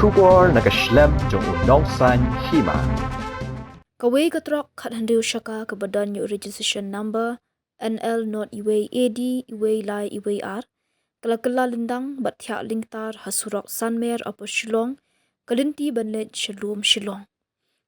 Shubor nakaslem jong unongsan Hima. Kawai ka Trok khat handiu Shaka ka badan yu registration number NL not iway AD iway lai iway R. Kala Lyndang bat thyak lingtar hasurok Sanmer apo Shillong kalinti banlet shalom Shillong.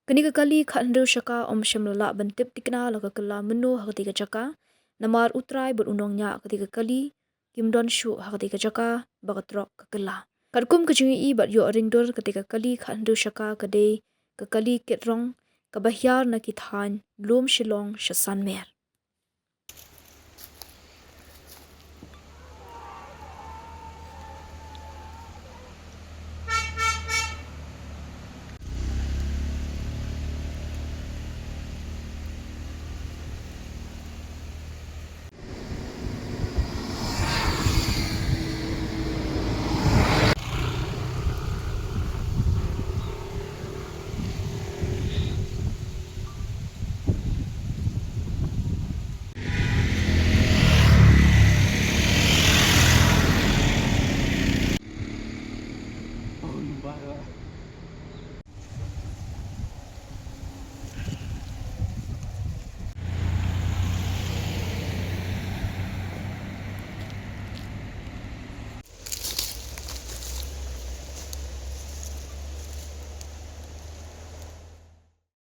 Kani kali khat handiu Shaka shamlala bantip tikna laka kala menu hakati ka Shaka namar utrai but unongnya ketika kali kimdon shu hakati ka Shaka bagat Trok ka kala. Kadkum kejungi bat yu ringdor ketika kali khat handiu Shaka kade ka kali kit Rong kabahyar na kithan lum Shillong sha Sanmer.